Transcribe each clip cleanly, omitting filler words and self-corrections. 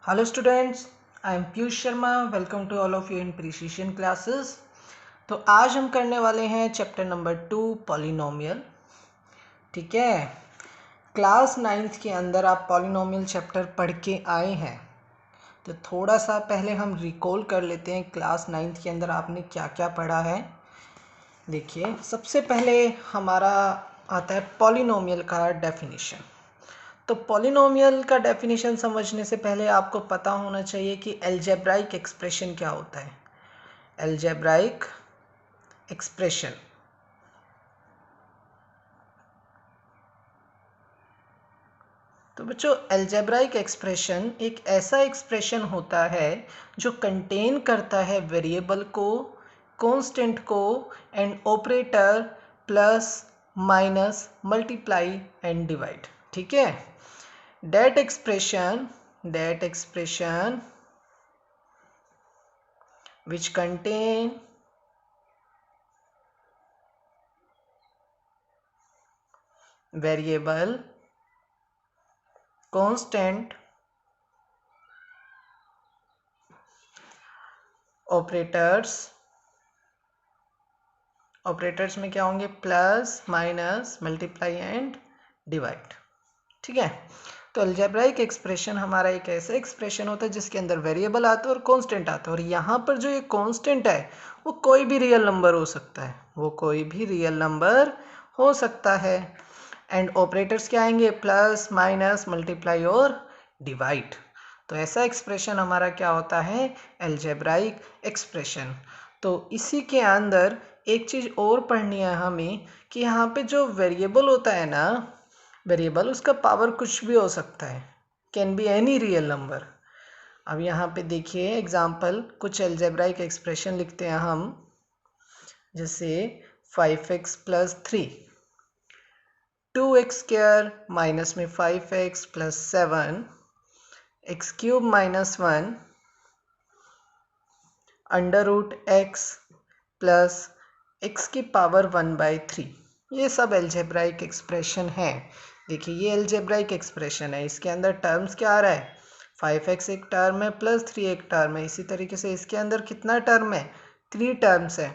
Hello students, I am Piyush Sharma. Welcome to all of you in precision classes. तो आज हम करने वाले हैं चैप्टर नंबर 2 पॉलिनोमियल. ठीक है, क्लास 9th के अंदर आप पॉलिनोमियल चैप्टर पढ़ के आए हैं, तो थोड़ा सा पहले हम रिकॉल कर लेते हैं क्लास 9th के अंदर आपने क्या क्या पढ़ा है. देखिए, सबसे पहले हमारा आता है पॉलिनोमियल का डेफिनेशन. तो पॉलिनोमियल का डेफिनेशन समझने से पहले आपको पता होना चाहिए कि अलजेब्राइक एक्सप्रेशन क्या होता है. अलजेब्राइक एक्सप्रेशन तो बच्चों, अलजेब्राइक एक्सप्रेशन एक ऐसा एक्सप्रेशन होता है जो कंटेन करता है वेरिएबल को, कांस्टेंट को and operator plus minus multiply and divide. ठीक है, that expression which contain variable, constant, operators में क्या होंगे, plus minus multiply and divide. ठीक है, तो अलजेब्राइक एक्सप्रेशन हमारा एक ऐसा एक्सप्रेशन होता है जिसके अंदर वेरिएबल आता है और कांस्टेंट आता है, और यहाँ पर जो ये कांस्टेंट है वो कोई भी रियल नंबर हो सकता है, एंड ऑपरेटर्स क्या आएंगे, प्लस माइनस मल्टीप्लाई और डिवाइड. तो ऐसा एक्सप्रेशन हमारा क्या होता है, अलजेब्राइक एक्सप्रेशन. तो इसी के अंदर एक चीज़ और पढ़नी है हमें कि यहाँ पे जो वेरिएबल होता है ना, वेरिएबल उसका पावर कुछ भी हो सकता है, can be any real number. अब यहाँ पे देखिए एग्जांपल, कुछ अलजेब्राइक एक्सप्रेशन लिखते हैं हम, जैसे 5x plus 3, 2x square minus में 5x plus 7, x cube minus 1, under root x plus x की पावर 1/3. ये सब अलजेब्राइक एक्सप्रेशन है. देखिए, ये अलजेब्राइक एक्सप्रेशन है, इसके अंदर टर्म्स क्या आ रहा है, 5x एक टर्म है प्लस 3 एक टर्म है. इसी तरीके से इसके अंदर कितना टर्म है, 3 टर्म्स है,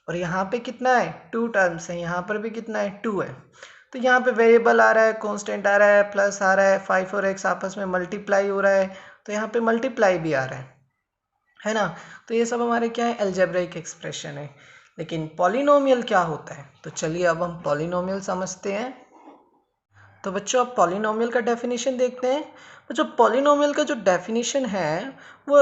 और यहाँ पे कितना है, 2 टर्म्स है, यहाँ पर भी कितना है, 2 है. तो यहाँ पे वेरिएबल आ रहा है, कांस्टेंट आ रहा है, प्लस आ रहा है, 5 और x आपस में मल्टीप्लाई हो रहा है, तो यहाँ पे मल्टीप्लाई भी आ रहा है ना. तो ये सब हमारे क्या है, अलजेब्राइक एक्सप्रेशन है. लेकिन पॉलिनोमियल क्या होता है, तो चलिए अब हम पॉलिनोमियल समझते हैं. तो बच्चों, अब पॉलिनोमियल का डेफिनेशन देखते हैं. बच्चों, पॉलिनोमियल का जो डेफिनेशन है वो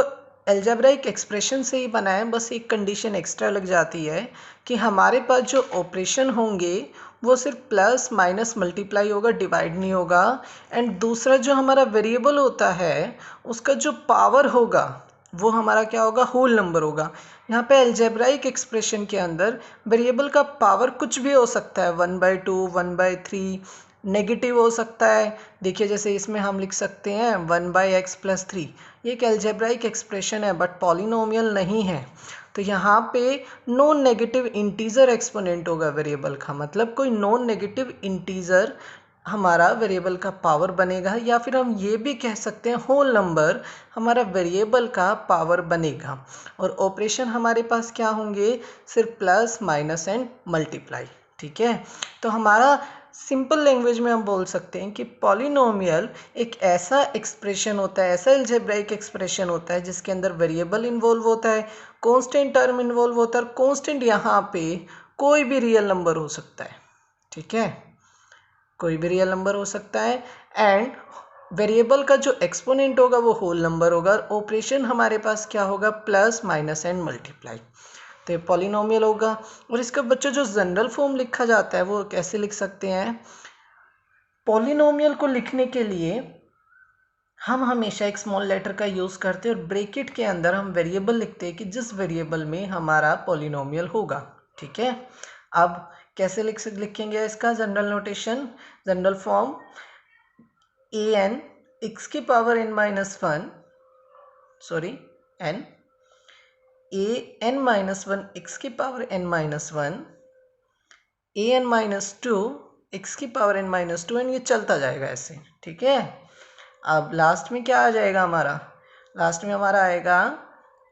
अलजेब्राइक एक्सप्रेशन से ही बना है, बस एक कंडीशन एक्स्ट्रा लग जाती है कि हमारे पास जो ऑपरेशन होंगे वो सिर्फ प्लस माइनस मल्टीप्लाई होगा, डिवाइड नहीं होगा. एंड दूसरा जो हमारा वेरिएबल होता है उसका जो पावर होगा वो हमारा क्या होगा, होल नंबर होगा. यहाँ पे अलजेब्राइक एक्सप्रेशन के अंदर वेरिएबल का पावर कुछ भी हो सकता है, 1/2, 1/3, नेगेटिव हो सकता है. देखिए, जैसे इसमें हम लिख सकते हैं 1/x प्लस 3. ये एक अलजेब्राइक एक्सप्रेशन है बट पॉलिनोमियल नहीं है. तो यहाँ पे नॉन नेगेटिव इंटीजर एक्सपोनेंट होगा वेरिएबल का, मतलब कोई नॉन नेगेटिव इंटीजर हमारा वेरिएबल का पावर बनेगा, या फिर हम ये भी कह सकते हैं होल नंबर हमारा वेरिएबल का पावर बनेगा. और ऑपरेशन हमारे पास क्या होंगे, सिर्फ प्लस माइनस एंड मल्टीप्लाई. ठीक है, तो हमारा सिंपल लैंग्वेज में हम बोल सकते हैं कि पॉलिनोमियल एक ऐसा एक्सप्रेशन होता है, ऐसा अलजेब्राइक एक्सप्रेशन होता है जिसके अंदर वेरिएबल इन्वॉल्व होता है, कांस्टेंट टर्म इन्वॉल्व होता है, और कांस्टेंट यहाँ पे कोई भी रियल नंबर हो सकता है. ठीक है, कोई भी रियल नंबर हो सकता है, एंड वेरिएबल का जो एक्सपोनेंट होगा वो होल नंबर होगा, और ऑपरेशन हमारे पास क्या होगा, प्लस माइनस एंड मल्टीप्लाई. तो ये पॉलिनोमियल होगा. और इसका बच्चों जो जनरल फॉर्म लिखा जाता है वो कैसे लिख सकते हैं, पॉलिनोमियल को लिखने के लिए हम हमेशा एक स्मॉल लेटर का यूज़ करते हैं, और ब्रैकेट के अंदर हम वेरिएबल लिखते हैं कि जिस वेरिएबल में हमारा पॉलिनोमियल होगा. ठीक है, अब कैसे लिखेंगे इसका general notation, general form, an x की power n minus 1, sorry n, an minus 1 x की power n minus 1, an minus 2 x की पावर n माइनस 2, एंड ये चलता जाएगा ऐसे. ठीक है, अब लास्ट में क्या आ जाएगा हमारा, लास्ट में हमारा आएगा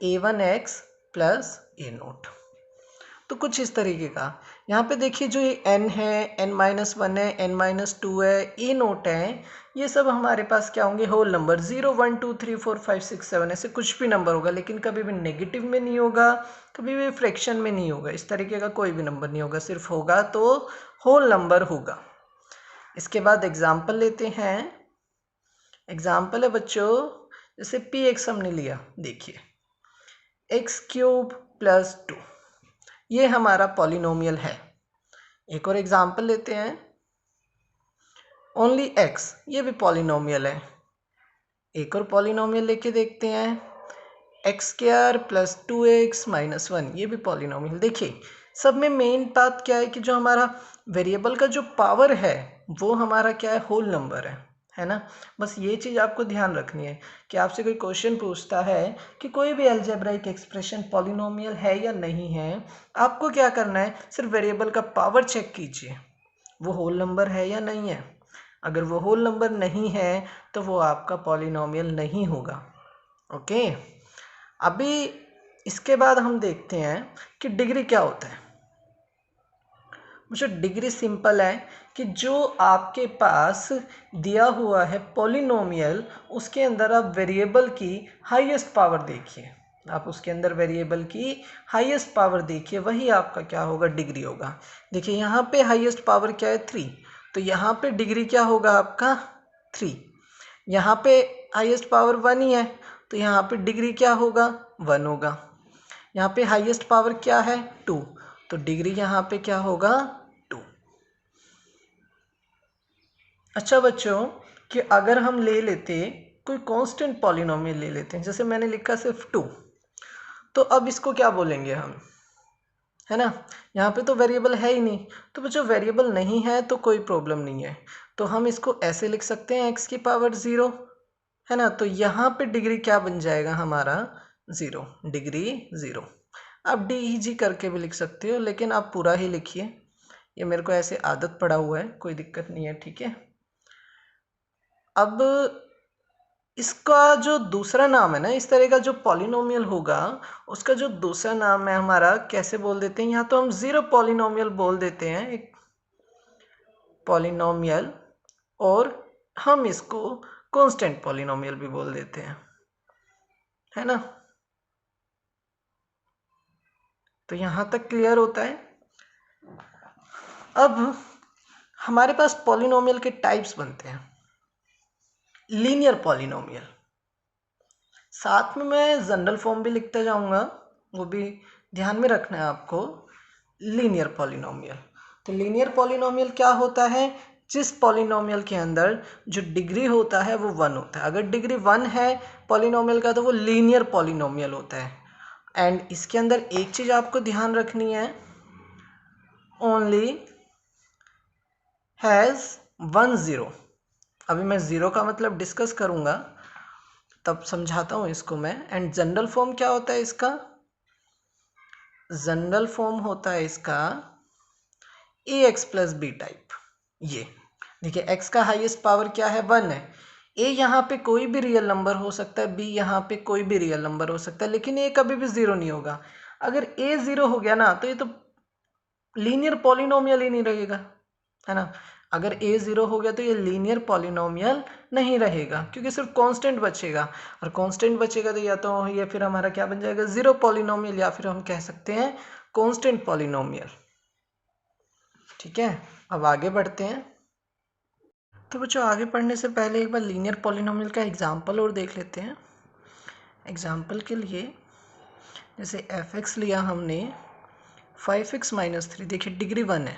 a1x प्लस a0। तो कुछ इस तरीके का यहाँ पे देखिए, जो ये n है, n-1 है, n-2 है, a0 है, ये सब हमारे पास क्या होंगे, होल नंबर। 0 1 2 3 4 5 6 7 ऐसे कुछ भी नंबर होगा, लेकिन कभी भी नेगेटिव में नहीं होगा, कभी भी फ्रैक्शन में नहीं होगा, इस तरीके का कोई भी नंबर नहीं होगा, सिर्फ होगा तो होल नंबर होगा। इसके बाद एग्जाम्पल लेते हैं। एग्जाम्पल है बच्चों, जैसे px हमने लिया, देखिए x³ प्लस 2, ये हमारा पॉलिनोमियल है। एक और एग्जाम्पल लेते हैं, ओनली x, ये भी पॉलिनोमियल है। एक और पॉलिनोमियल लेके देखते हैं, x² प्लस 2x माइनस 1, ये भी पॉलिनोमियल। देखिए सब में मेन बात क्या है कि जो हमारा वेरिएबल का जो पावर है वो हमारा क्या है, होल नंबर है ना। बस ये चीज़ आपको ध्यान रखनी है कि आपसे कोई क्वेश्चन पूछता है कि कोई भी अलजेब्राइक एक्सप्रेशन पॉलिनोमियल है या नहीं है, आपको क्या करना है, सिर्फ वेरिएबल का पावर चेक कीजिए, वो होल नंबर है या नहीं है। अगर वो होल नंबर नहीं है तो वो आपका पॉलिनोमियल नहीं होगा। ओके, अभी इसके बाद हम देखते हैं कि डिग्री क्या होता है। मुझे डिग्री सिंपल है कि जो आपके पास दिया हुआ है पॉलिनोमियल, उसके अंदर आप वेरिएबल की हाईएस्ट पावर देखिए, आप उसके अंदर वेरिएबल की हाईएस्ट पावर देखिए, वही आपका क्या होगा, डिग्री होगा। देखिए यहाँ पे हाईएस्ट पावर क्या है, 3, तो यहाँ पे डिग्री क्या होगा आपका, 3। यहाँ पे हाईएस्ट पावर 1 ही है, तो यहाँ पे डिग्री क्या होगा, 1 होगा। यहाँ पे हाईएस्ट पावर क्या है, 2, तो डिग्री यहाँ पे क्या होगा, 2। अच्छा बच्चों, कि अगर हम ले लेते कोई कांस्टेंट पॉलिनोमियल ले लेते हैं, जैसे मैंने लिखा सिर्फ 2, तो अब इसको क्या बोलेंगे हम, है ना। यहाँ पे तो वेरिएबल है ही नहीं, तो बच्चों वेरिएबल नहीं है तो कोई प्रॉब्लम नहीं है, तो हम इसको ऐसे लिख सकते हैं x की पावर 0, है ना। तो यहाँ पे डिग्री क्या बन जाएगा हमारा, 0, डिग्री 0। आप DEG करके भी लिख सकते हो, लेकिन आप पूरा ही लिखिए, ये मेरे को ऐसे आदत पड़ा हुआ है, कोई दिक्कत नहीं है, ठीक है। अब इसका जो दूसरा नाम है ना, इस तरह का जो पॉलिनोमियल होगा उसका जो दूसरा नाम है हमारा, कैसे बोल देते हैं, यहाँ तो हम ज़ीरो पॉलिनोमियल बोल देते हैं, एक पॉलिनोमियल, और हम इसको कांस्टेंट पॉलिनोमियल भी बोल देते हैं, है ना। तो यहाँ तक क्लियर होता है। अब हमारे पास पॉलिनोमियल के टाइप्स बनते हैं। लीनियर पॉलिनोमियल, साथ में मैं जनरल फॉर्म भी लिखता जाऊंगा, वो भी ध्यान में रखना है आपको। लीनियर पॉलिनोमियल, तो लीनियर पॉलिनोमियल क्या होता है, जिस पॉलिनोमियल के अंदर जो डिग्री होता है वो 1 होता है। अगर डिग्री 1 है पॉलिनोमियल का तो वो लीनियर पॉलिनोमियल होता है। एंड इसके अंदर एक चीज़ आपको ध्यान रखनी है, ओनली हैज़ 1 0। अभी मैं ज़ीरो का मतलब डिस्कस करूँगा, तब समझाता हूँ इसको मैं। एंड जनरल फॉर्म क्या होता है इसका, जनरल फॉर्म होता है इसका ax प्लस बी टाइप। ये देखिए x का हाईएस्ट पावर क्या है, 1 है। a यहाँ पे कोई भी रियल नंबर हो सकता है, b यहाँ पे कोई भी रियल नंबर हो सकता है, लेकिन a कभी भी 0 नहीं होगा। अगर a 0 हो गया ना तो ये तो लीनियर पॉलिनोमियल ही नहीं रहेगा, है ना। अगर a 0 हो गया तो ये लीनियर पॉलिनोमियल नहीं रहेगा, क्योंकि सिर्फ कांस्टेंट बचेगा, और कांस्टेंट बचेगा तो या तो ये फिर हमारा क्या बन जाएगा, ज़ीरो पॉलिनोमियल, या फिर हम कह सकते हैं कांस्टेंट पॉलिनोमियल, ठीक है। अब आगे बढ़ते हैं। तो बच्चों आगे बढ़ने से पहले एक बार लीनियर पॉलिनोमियल का एग्जांपल और देख लेते हैं। एग्जांपल के लिए जैसे f(x) लिया हमने 5x माइनस 3, देखिए डिग्री 1 है।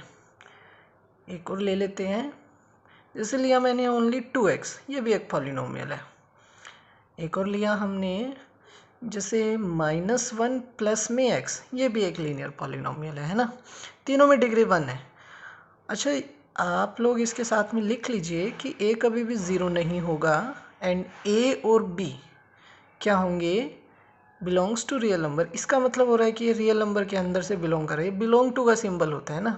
एक और ले लेते हैं, जैसे लिया मैंने ओनली 2x, ये भी एक पॉलिनोमियल है। एक और लिया हमने जैसे -1 प्लस में x, ये भी एक लीनियर पॉलिनोमियल है ना। तीनों में डिग्री 1 है। अच्छा, आप लोग इसके साथ में लिख लीजिए कि a कभी भी 0 नहीं होगा, एंड a और b क्या होंगे, बिलोंग्स टू रियल नंबर। इसका मतलब हो रहा है कि ये रियल नंबर के अंदर से बिलोंग कर रहे हैं, बिलोंग टू का सिंबल होता है ना।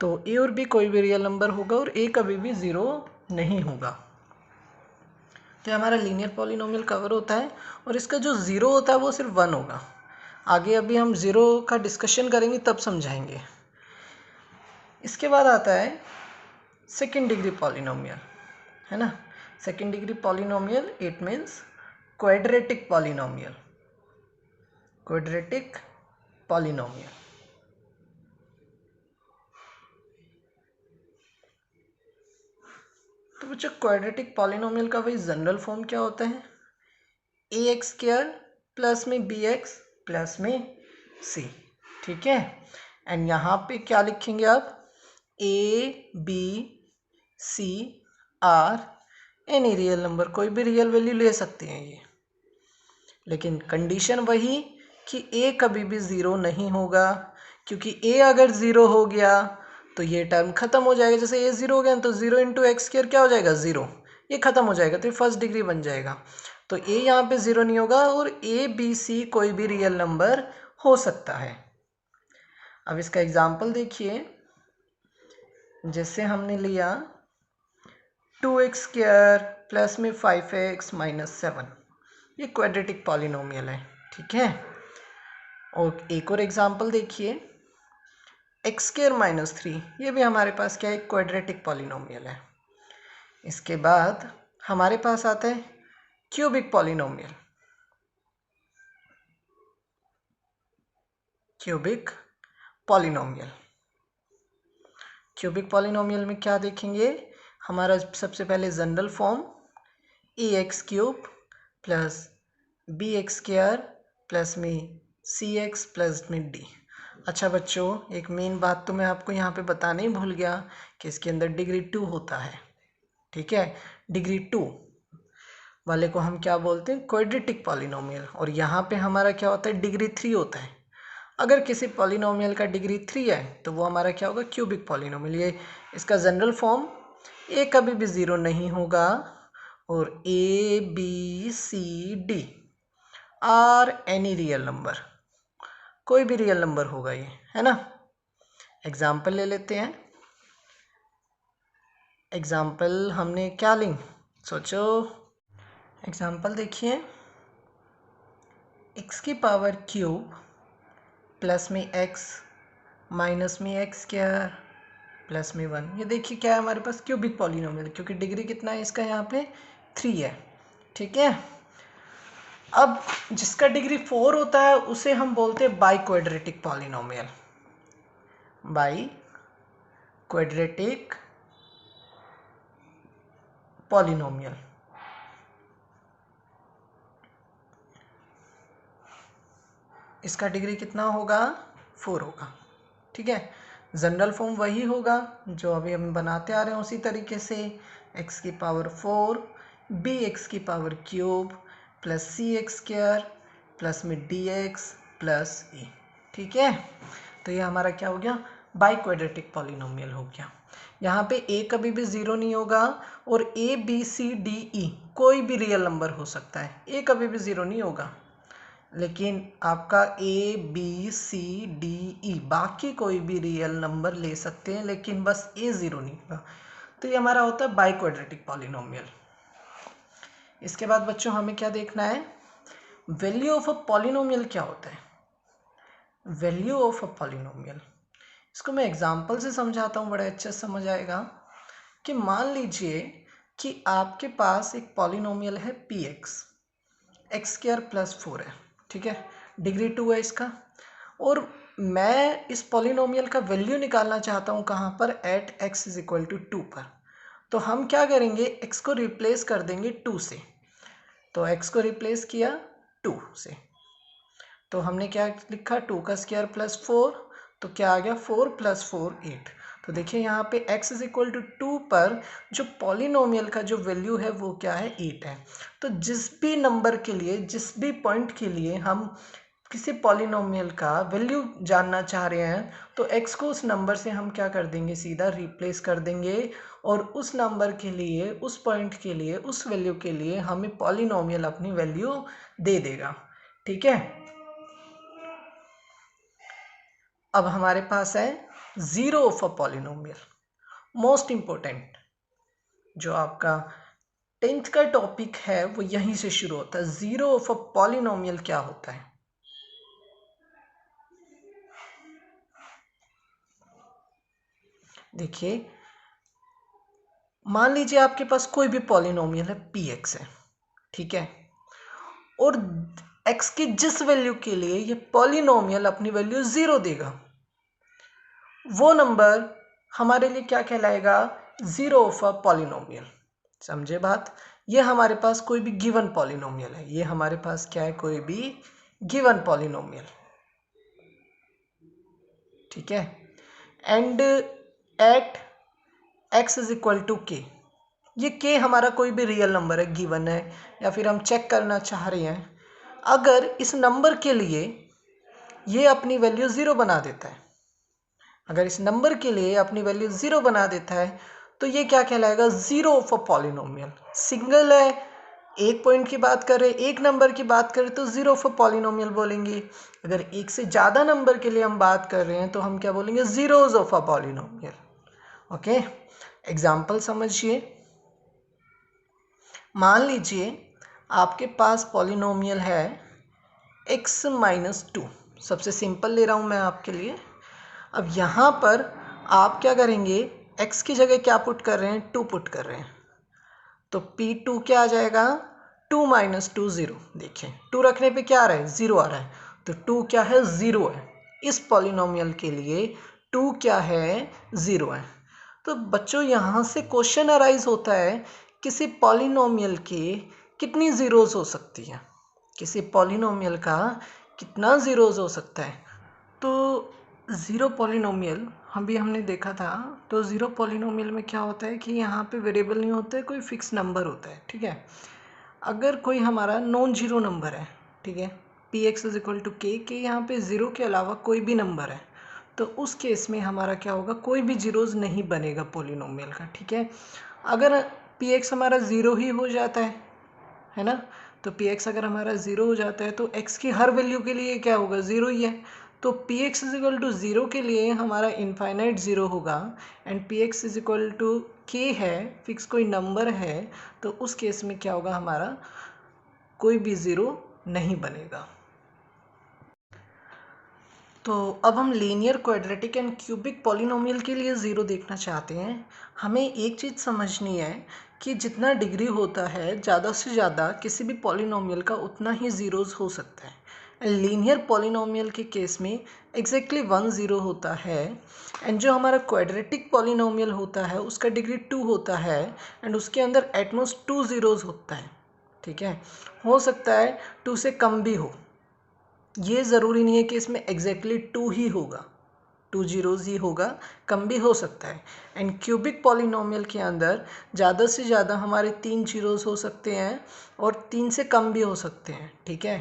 तो a और b कोई भी रियल नंबर होगा, और a कभी भी 0 नहीं होगा। तो हमारा लीनियर पॉलिनोमियल कवर होता है और इसका जो ज़ीरो होता है वो सिर्फ 1 होगा। आगे अभी हम ज़ीरो का डिस्कशन करेंगे तब समझाएंगे। इसके बाद आता है सेकेंड डिग्री पॉलिनोमियल, है ना। Second degree polynomial it means quadratic polynomial, quadratic polynomial. तो बच्चों क्वाड्रेटिक पॉलिनोमियल का वही जनरल फॉर्म क्या होता है, ए एक्स स्क्वायर प्लस में बी एक्स प्लस में सी, ठीक है। एंड यहाँ पे क्या लिखेंगे आप, A B C are any real number, कोई भी रियल वैल्यू ले सकते हैं ये, लेकिन कंडीशन वही कि ए कभी भी ज़ीरो नहीं होगा, क्योंकि ए अगर ज़ीरो हो गया तो ये टर्म खत्म हो जाएगा। जैसे ए ज़ीरो हो गया तो ज़ीरो इंटू एक्स स्क्वायर क्या हो जाएगा, ज़ीरो, ये खत्म हो जाएगा, तो ये फर्स्ट डिग्री बन जाएगा। तो ए यहाँ पे ज़ीरो नहीं होगा और ए बी सी कोई भी रियल नंबर हो सकता है। अब इसका एग्जाम्पल देखिए, जैसे हमने लिया 2x स्क्वायर प्लस में 5x माइनस 7, ये क्वाड्रेटिक पॉलिनोमियल है, ठीक है। और एक और एग्जाम्पल देखिए, एक्स स्क्वायर माइनस 3, ये भी हमारे पास क्या है, क्वाड्रेटिक पॉलिनोमियल है। इसके बाद हमारे पास आता है cubic polynomial, cubic polynomial. Cubic polynomial में क्या देखेंगे, हमारा सबसे पहले general form a x cube plus b x square plus में सी एक्स प्लस में डी। अच्छा बच्चों, एक मेन बात तो मैं आपको यहाँ पे बताने ही भूल गया कि इसके अंदर डिग्री 2 होता है, ठीक है। डिग्री 2 वाले को हम क्या बोलते हैं, क्वाड्रेटिक पॉलिनोमियल। और यहाँ पे हमारा क्या होता है, डिग्री 3 होता है। अगर किसी पॉलिनोमियल का डिग्री 3 है तो वो हमारा क्या होगा, क्यूबिक पॉलिनोमियल। ये इसका जनरल फॉर्म, ए कभी भी ज़ीरो नहीं होगा और A B C D are any real number, कोई भी रियल नंबर होगा ये, है ना। एग्जाम्पल ले लेते हैं। एग्जाम्पल हमने क्या लें, सोचो। एग्जाम्पल देखिए, एक्स की पावर क्यूब प्लस में एक्स माइनस में एक्स स्क्वायर प्लस में 1। ये देखिए क्या है हमारे पास, क्यूबिक पॉलिनोमियल, क्योंकि डिग्री कितना है इसका, यहाँ पे 3 है, ठीक है। अब जिसका डिग्री 4 होता है उसे हम बोलते हैं by quadratic polynomial, by quadratic polynomial. इसका डिग्री कितना होगा, 4 होगा, ठीक है। जनरल फॉर्म वही होगा जो अभी हम बनाते आ रहे हैं उसी तरीके से, एक्स की पावर 4 बी एक्स की पावर क्यूब प्लस सी एक्स स्क्वायर प्लस में डी एक्स प्लस ई, ठीक है। तो ये हमारा क्या हो गया, बाई क्वाड्रेटिक पॉलिनोमियल हो गया। यहाँ पे ए कभी भी ज़ीरो नहीं होगा और A B C D E कोई भी रियल नंबर हो सकता है, ए कभी भी ज़ीरो नहीं होगा, लेकिन आपका ए बी सी डी ई बाकी कोई भी रियल नंबर ले सकते हैं, लेकिन बस ए ज़ीरो नहीं होगा। तो ये हमारा होता है बाई क्वाड्रेटिक पॉलिनोमियल। इसके बाद बच्चों हमें क्या देखना है, वैल्यू ऑफ अ पॉलिनोमियल क्या होता है, वैल्यू ऑफ अ पॉलिनोमियल। इसको मैं एग्जांपल से समझाता हूँ, बड़े अच्छे से समझ आएगा। कि मान लीजिए कि आपके पास एक पॉलिनोमियल है p x, x square plus 4 है, ठीक है, डिग्री 2 है इसका, और मैं इस पॉलिनोमियल का वैल्यू निकालना चाहता हूँ कहाँ पर, at x is equal to 2 पर। तो हम क्या करेंगे, एक्स को रिप्लेस कर देंगे 2 से। तो एक्स को रिप्लेस किया 2 से, तो हमने क्या लिखा, 2 का स्क्वायर प्लस 4, तो क्या आ गया, 4 प्लस 4 8। तो देखिए यहाँ पे x इज इक्वल टू 2 पर जो पॉलिनोमियल का जो वैल्यू है वो क्या है, 8 है। तो जिस भी नंबर के लिए, जिस भी पॉइंट के लिए हम किसी पॉलिनोमियल का वैल्यू जानना चाह रहे हैं तो x को उस नंबर से हम क्या कर देंगे, सीधा रिप्लेस कर देंगे, और उस नंबर के लिए, उस पॉइंट के लिए, उस वैल्यू के लिए हमें पॉलिनोमियल अपनी वैल्यू दे देगा, ठीक है। अब हमारे पास है zero of a polynomial, most important, जो आपका 10th का टॉपिक है वो यहीं से शुरू होता है। जीरो ऑफ अ पॉलिनोमियल क्या होता है? देखिए, मान लीजिए आपके पास कोई भी पॉलिनोमियल है, पी एक्स है, ठीक है, और x की जिस वैल्यू के लिए ये पॉलिनोमियल अपनी वैल्यू 0 देगा, वो नंबर हमारे लिए क्या कहलाएगा? Zero of a polynomial. समझे बात? ये हमारे पास कोई भी गिवन पॉलिनोमियल है, ये हमारे पास क्या है? कोई भी गिवन पॉलिनोमियल, ठीक है। And at x is equal to k, ये k हमारा कोई भी रियल नंबर है, गिवन है, या फिर हम चेक करना चाह रहे हैं। अगर इस नंबर के लिए ये अपनी वैल्यू 0 बना देता है, अगर इस नंबर के लिए अपनी वैल्यू 0 बना देता है, तो ये क्या कहलाएगा? Zero of a polynomial. Single है, एक पॉइंट की बात करें, एक नंबर की बात करें तो जीरो ऑफ अ पॉलिनोमियल बोलेंगे। अगर एक से ज़्यादा नंबर के लिए हम बात कर रहे हैं तो हम क्या बोलेंगे? Zeros of a polynomial. Okay, example समझिए। मान लीजिए आपके पास पॉलिनोमियल है x माइनस 2, सबसे सिंपल ले रहा हूँ मैं आपके लिए। अब यहाँ पर आप क्या करेंगे? x की जगह क्या पुट कर रहे हैं? 2 पुट कर रहे हैं, तो P2 क्या आ जाएगा? 2 माइनस 2 0। देखिए 2 रखने पे क्या आ रहा है? 0 आ रहा है, तो 2 क्या है? 0 है। इस पॉलिनोमियल के लिए 2 क्या है? 0 है। तो बच्चों यहाँ से क्वेश्चन अराइज होता है, किसी पॉलिनोमियल के कितनी ज़ीरोज़ हो सकती है? किसी पॉलिनोमियल का कितना ज़ीरोज़ हो सकता है? तो ज़ीरो पॉलिनोमियल हमने देखा था, तो ज़ीरो पॉलिनोमियल में क्या होता है कि यहाँ पे वेरिएबल नहीं होता है, कोई फिक्स नंबर होता है, ठीक है। अगर कोई हमारा नॉन जीरो नंबर है, ठीक है, p x is equal to k यहाँ पे ज़ीरो के अलावा कोई भी नंबर है, तो उस केस में हमारा क्या होगा? कोई भी जीरोज़ नहीं बनेगा पॉलिनोमियल का, ठीक है। अगर पी एक्स हमारा ज़ीरो ही हो जाता है ना, तो पी एक्स अगर हमारा ज़ीरो हो जाता है तो एक्स की हर वैल्यू के लिए क्या होगा? ज़ीरो ही है। तो p x is equal to zero के लिए हमारा इनफाइनाइट ज़ीरो होगा, and p x is equal to k है, फिक्स कोई नंबर है, तो उस केस में क्या होगा? हमारा कोई भी ज़ीरो नहीं बनेगा। तो अब हम linear, quadratic and cubic polynomial के लिए ज़ीरो देखना चाहते हैं। हमें एक चीज़ समझनी है कि जितना डिग्री होता है, ज़्यादा से ज़्यादा किसी भी पॉलिनोमियल का उतना ही ज़ीरोज़ हो सकता है। लीनियर पॉलिनोमियल के केस में एग्जैक्टली 1 ज़ीरो होता है, एंड जो हमारा क्वाड्रेटिक पॉलिनोमियल होता है उसका डिग्री 2 होता है, एंड उसके अंदर एटमोस्ट 2 ज़ीरोज़ होता है, ठीक है। हो सकता है 2 से कम भी हो, ये ज़रूरी नहीं है कि इसमें एग्जैक्टली 2 ही होगा, 2 जीरोज़ ही होगा, कम भी हो सकता है। एंड क्यूबिक पॉलिनोमियल के अंदर ज़्यादा से ज़्यादा हमारे 3 जीरोज़ हो सकते हैं, और 3 से कम भी हो सकते हैं, ठीक है।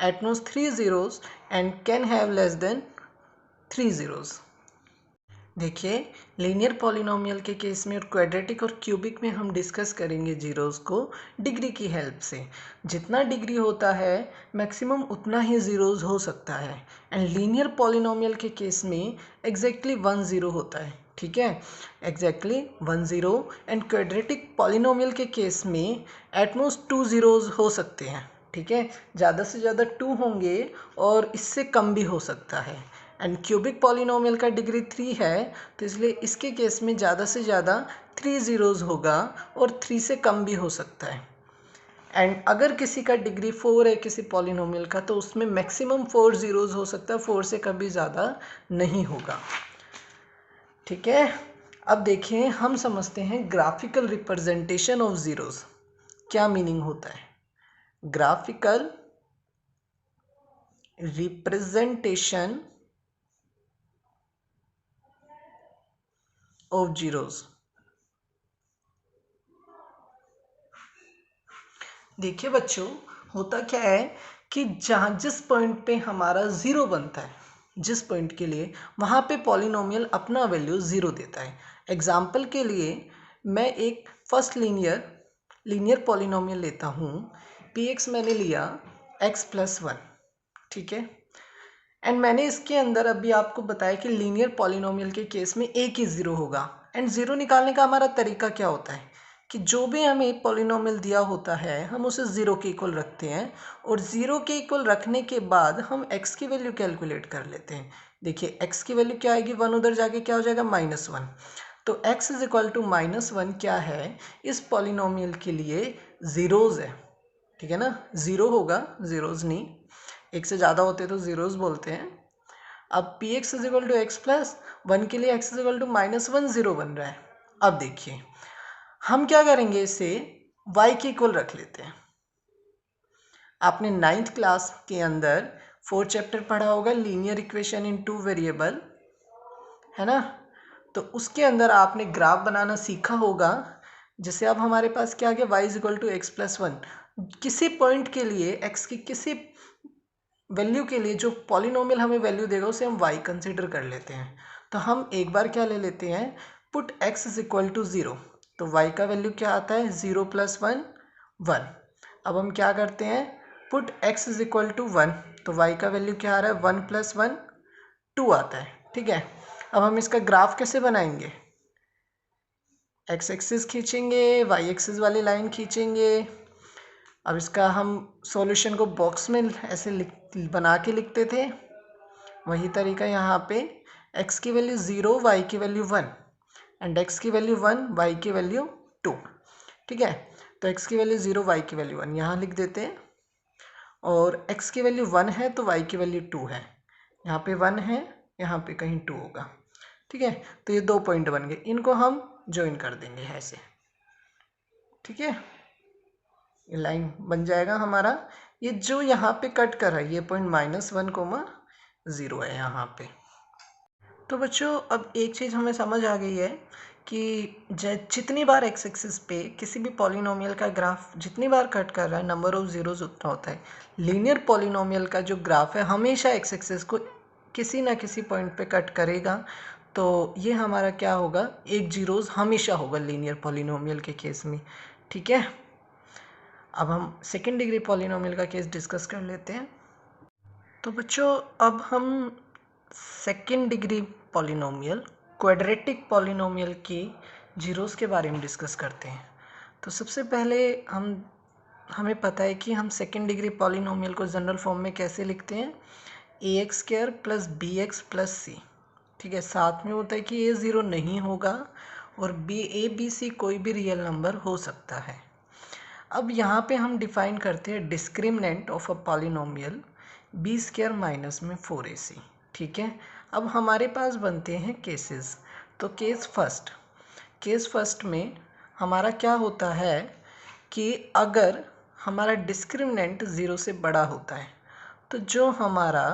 At most 3 zeros and can have less than 3 zeros. देखिए, लीनियर पॉलिनोमियल के केस में और क्वाड्रेटिक और क्यूबिक में हम डिस्कस करेंगे जीरोज़ को डिग्री की हेल्प से। जितना डिग्री होता है मैक्सिमम उतना ही ज़ीरोज़ हो सकता है, एंड लीनियर पॉलिनोमियल के केस में एग्जैक्टली 1 ज़ीरो होता है, ठीक है, exactly 1 zero. And quadratic polynomial के केस में एटमोस्ट 2 ज़ीरोज़ हो सकते हैं, ठीक है, ज़्यादा से ज़्यादा 2 होंगे और इससे कम भी हो सकता है। एंड क्यूबिक पॉलिनोमियल का डिग्री 3 है, तो इसलिए इसके केस में ज़्यादा से ज़्यादा 3 ज़ीरोज़ होगा और 3 से कम भी हो सकता है। एंड अगर किसी का डिग्री 4 है किसी पॉलिनोमियल का, तो उसमें मैक्सिमम 4 ज़ीरोज़ हो सकता है, 4 से कभी ज़्यादा नहीं होगा, ठीक है। अब देखिए, हम समझते हैं ग्राफिकल रिप्रेजेंटेशन ऑफ ज़ीरोज़ क्या मीनिंग होता है। Graphical representation of zeros. देखिए बच्चों, होता क्या है कि जहाँ जिस पॉइंट पे हमारा ज़ीरो बनता है, जिस पॉइंट के लिए, वहाँ पे पॉलिनोमियल अपना वैल्यू ज़ीरो देता है। एग्जाम्पल के लिए मैं एक फर्स्ट लीनियर पॉलिनोमियल लेता हूँ, पी एक्स मैंने लिया x प्लस 1, ठीक है। एंड मैंने इसके अंदर अभी आपको बताया कि लीनियर पॉलिनोमियल के केस में एक ही ज़ीरो होगा, एंड ज़ीरो निकालने का हमारा तरीका क्या होता है कि जो भी हमें पॉलिनोमियल दिया होता है हम उसे ज़ीरो के इक्वल रखते हैं और ज़ीरो के इक्वल रखने के बाद हम x की वैल्यू कैलकुलेट कर लेते हैं। देखिए x की वैल्यू क्या आएगी, 1 उधर जाके क्या हो जाएगा -1। तो x इज इक्वल टू -1 क्या है, इस पॉलिनोमियल के लिए ज़ीरोज़ है, ठीक है ना। ज़ीरो होगा, ज़ीरोज़ नहीं, एक से ज़्यादा होते तो ज़ीरोज़ बोलते हैं। अब p x is equal to x plus 1 के लिए x इज इक्वल टू -1 0 बन रहा है। अब देखिए हम क्या करेंगे, इसे y के इक्वल रख लेते हैं। आपने 9th क्लास के अंदर 4th चैप्टर पढ़ा होगा, लीनियर इक्वेशन इन 2 वेरिएबल, है ना। तो उसके अंदर आपने ग्राफ बनाना सीखा होगा। जैसे अब हमारे पास क्या आ गया, y is equal to x plus 1। किसी पॉइंट के लिए x की किसी वैल्यू के लिए जो पॉलिनोमियल हमें वैल्यू देगा उसे हम y कंसिडर कर लेते हैं। तो हम एक बार क्या ले लेते हैं, put x is equal to 0। तो y का वैल्यू क्या आता है, 0 + 1 1। अब हम क्या करते हैं, put x is equal to 1। तो y का वैल्यू क्या आ रहा है, 1 + 1 2 आता है, ठीक है। अब हम इसका ग्राफ कैसे बनाएंगे, x एक्सिस खींचेंगे, y एक्सिस वाली लाइन खींचेंगे। अब इसका हम सॉल्यूशन को बॉक्स में ऐसे बना के लिखते थे, वही तरीका यहाँ पे, x की वैल्यू 0, y की वैल्यू 1 एंड x की वैल्यू 1, y की वैल्यू 2, ठीक है। तो x की वैल्यू 0, y की वैल्यू 1 यहाँ लिख देते हैं, और x की वैल्यू 1 है तो y की वैल्यू 2 है, यहाँ पे 1 है, यहाँ पे कहीं 2 होगा, ठीक है। तो ये 2 पॉइंट बन गए, इनको हम ज्वाइन कर देंगे ऐसे, ठीक है। ये लाइन बन जाएगा हमारा। ये जो यहाँ पे कट कर रहा है ये पॉइंट -1, 0 है यहाँ पे। तो बच्चों अब एक चीज़ हमें समझ आ गई है कि जितनी बार एक्स एक्सिस पे किसी भी पॉलिनोमियल का ग्राफ जितनी बार कट कर रहा है, नंबर ऑफ ज़ीरोज़ उतना होता है। लीनियर पॉलिनोमियल का जो ग्राफ है हमेशा एक्स एक्सिस को किसी ना किसी पॉइंट पे कट करेगा। तो ये हमारा क्या होगा, एक जीरोज़ हमेशा होगा लीनियर पॉलिनोमियल के केस में, ठीक है। अब हम सेकेंड डिग्री पॉलिनोमियल का केस डिस्कस कर लेते हैं। तो बच्चों अब हम second degree polynomial, quadratic polynomial की जीरोज़ के बारे में डिस्कस करते हैं। तो सबसे पहले हमें पता है कि हम सेकेंड डिग्री पॉलिनोमियल को जनरल फॉर्म में कैसे लिखते हैं, ax² + bx + c, ठीक है। साथ में होता है कि a 0 नहीं होगा और a b c कोई भी रियल नंबर हो सकता है। अब यहाँ पे हम डिफाइन करते हैं discriminant of a polynomial b² - 4ac, ठीक है। अब हमारे पास बनते हैं केसेस। तो केस फर्स्ट में हमारा क्या होता है कि अगर हमारा डिस्क्रिमिनेंट 0 से बड़ा होता है तो जो हमारा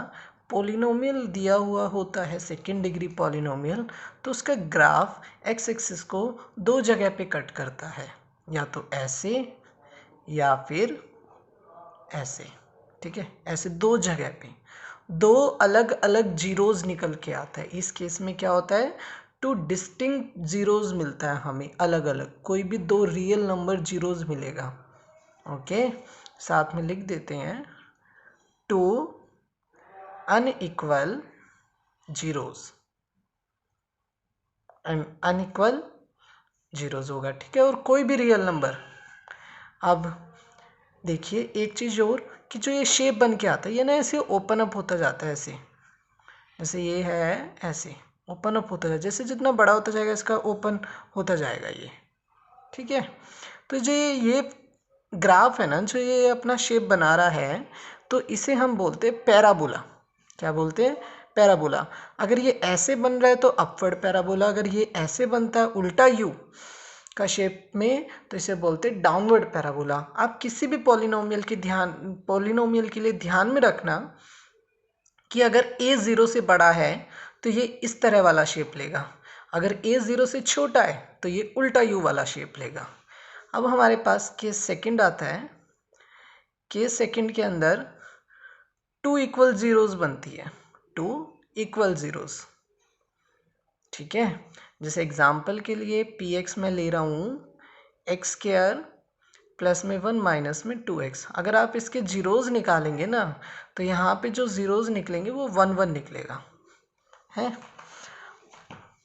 पॉलिनोमियल दिया हुआ होता है सेकेंड डिग्री पॉलिनोमियल, तो उसका ग्राफ एक्स एक्सिस को दो जगह पे कट करता है, या तो ऐसे या फिर ऐसे, ठीक है। ऐसे दो जगह पे दो अलग अलग जीरोज़ निकल के आता है। इस केस में क्या होता है, 2 डिस्टिंक्ट जीरोज़ मिलता है हमें अलग अलग, कोई भी 2 रियल नंबर जीरोज़ मिलेगा, ओके। साथ में लिख देते हैं 2 अनइक्वल जीरोज़, अनइक्वल जीरोज़ होगा, ठीक है, और कोई भी रियल नंबर। अब देखिए एक चीज़ और कि जो ये शेप बन के आता है ये ना ऐसे ओपन अप होता जाता है, ऐसे जैसे ये है ऐसे ओपन अप होता जाएगा, जैसे जितना बड़ा होता जाएगा इसका ओपन होता जाएगा ये, ठीक है। तो जो ये ग्राफ है ना, जो ये अपना शेप बना रहा है, तो इसे हम बोलते हैं पैराबोला। क्या बोलते हैं, पैराबोला। अगर ये ऐसे बन रहा है तो अपवर्ड पैराबोला, अगर ये ऐसे बनता है उल्टा यू का शेप में तो इसे बोलते हैं डाउनवर्ड पैराबोला। आप किसी भी पॉलिनोमियल के लिए ध्यान में रखना कि अगर a 0 से बड़ा है तो ये इस तरह वाला शेप लेगा, अगर a 0 से छोटा है तो ये उल्टा u वाला शेप लेगा। अब हमारे पास केस सेकंड आता है। केस सेकंड के अंदर 2 इक्वल जीरोज़ बनती है, 2 इक्वल जीरोज़, ठीक है। जैसे एग्जाम्पल के लिए px में ले रहा हूँ x² +1 - 2x। अगर आप इसके जीरोज़ निकालेंगे ना तो यहाँ पे जो जीरोज़ निकलेंगे वो 1 1 निकलेगा, है।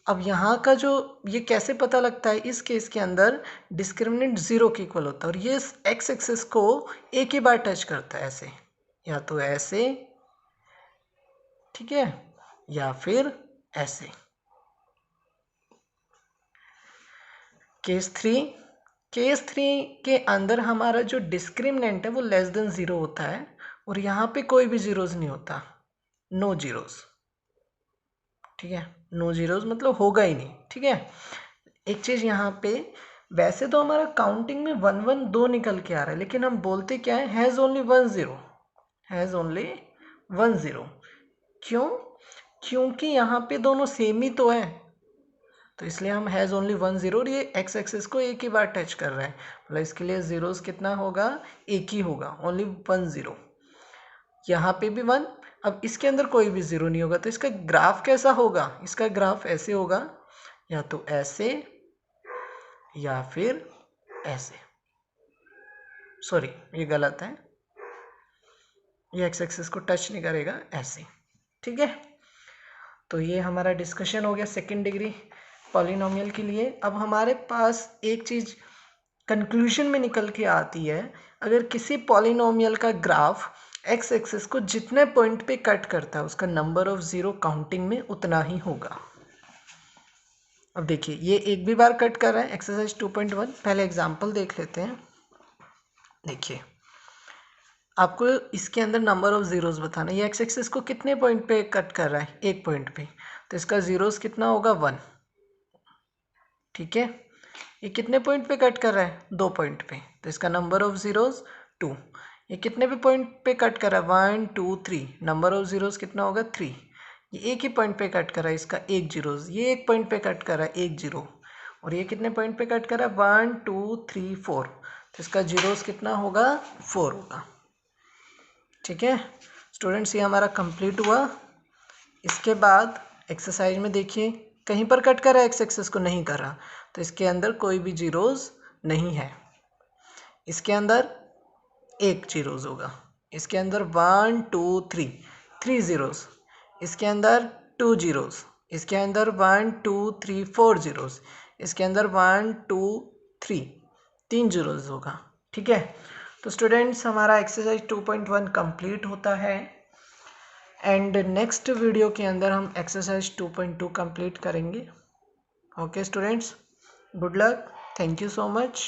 अब यहाँ का जो ये कैसे पता लगता है, इस केस के अंदर डिस्क्रिमिनेंट 0 के इक्वल होता है और ये एक्स एक्सिस को एक ही बार टच करता है, ऐसे या तो ऐसे, ठीक है, या फिर ऐसे। केस थ्री के अंदर हमारा जो डिस्क्रिमिनेंट है वो लेस देन 0 होता है और यहाँ पे कोई भी जीरोस नहीं होता, नो जीरोस, ठीक है, नो जीरोस मतलब होगा ही नहीं, ठीक है। एक चीज़ यहाँ पे, वैसे तो हमारा काउंटिंग में 1 1 2 निकल के आ रहा है, लेकिन हम बोलते क्या है, हैज़ ओनली 1 0, हैज़ ओनली 1 0। क्यों? क्योंकि यहाँ पे दोनों सेम ही तो है, तो इसलिए हम हैज़ ओनली 1 0 और ये एक्स एक्सिस को एक ही बार टच कर रहा है, मतलब इसके लिए जीरोस कितना होगा, एक ही होगा, ओनली 1 0। यहाँ पे भी 1, अब इसके अंदर कोई भी जीरो नहीं होगा, तो इसका ग्राफ कैसा होगा, इसका ग्राफ ऐसे होगा, या तो ऐसे या फिर ऐसे, सॉरी ये गलत है, ये एक्स एक्सिस को टच नहीं करेगा, ऐसे, ठीक है। तो ये हमारा डिस्कशन हो गया सेकंड डिग्री पॉलिनोमियल के लिए। अब हमारे पास एक चीज़ कंक्लूजन में निकल के आती है, अगर किसी पॉलिनोमियल का ग्राफ एक्स एक्सिस को जितने पॉइंट पे कट करता है उसका नंबर ऑफ ज़ीरो काउंटिंग में उतना ही होगा। अब देखिए ये एक भी बार कट कर रहा है, एक्सरसाइज 2.1, पहले एग्जांपल देख लेते हैं। देखिए आपको इसके अंदर नंबर ऑफ ज़ीरोज़ बताना है, ये एक्स एक्सिस को कितने पॉइंट पे कट कर रहा है, एक पॉइंट पे, तो इसका ज़ीरोज़ कितना होगा, 1, ठीक है। ये कितने पॉइंट पे कट कर रहा है, 2 पॉइंट पे, तो इसका नंबर ऑफ ज़ीरोज़ 2। ये कितने पे पॉइंट पे कट कर रहा है, 1 2 3, नंबर ऑफ ज़ीरोज़ कितना होगा, 3। ये एक ही पॉइंट पे कट कर रहा है, इसका एक जीरोज़, ये एक पॉइंट पे कट कर रहा है, एक जीरो, और ये कितने पॉइंट पे कट कर रहा है, 1 2 3 4, तो इसका जीरोज़ कितना होगा, 4 होगा, ठीक है। स्टूडेंट्स ये हमारा कंप्लीट हुआ। इसके बाद एक्सरसाइज में देखिए कहीं पर कट कर रहा है, एक्स एक्सिस को नहीं कर रहा, तो इसके अंदर कोई भी जीरोज़ नहीं है, इसके अंदर एक जीरोज़ होगा, इसके अंदर 1 2 3 3 जीरोज़, इसके अंदर 2 जीरोज़, इसके अंदर 1 2 3 4 जीरोज़, इसके अंदर 1 2 3 3 जीरोज़ होगा, ठीक है। तो स्टूडेंट्स हमारा एक्सरसाइज 2.1 कंप्लीट होता है एंड नेक्स्ट वीडियो के अंदर हम एक्सरसाइज 2.2 कंप्लीट करेंगे। Okay students, good luck, thank you so much.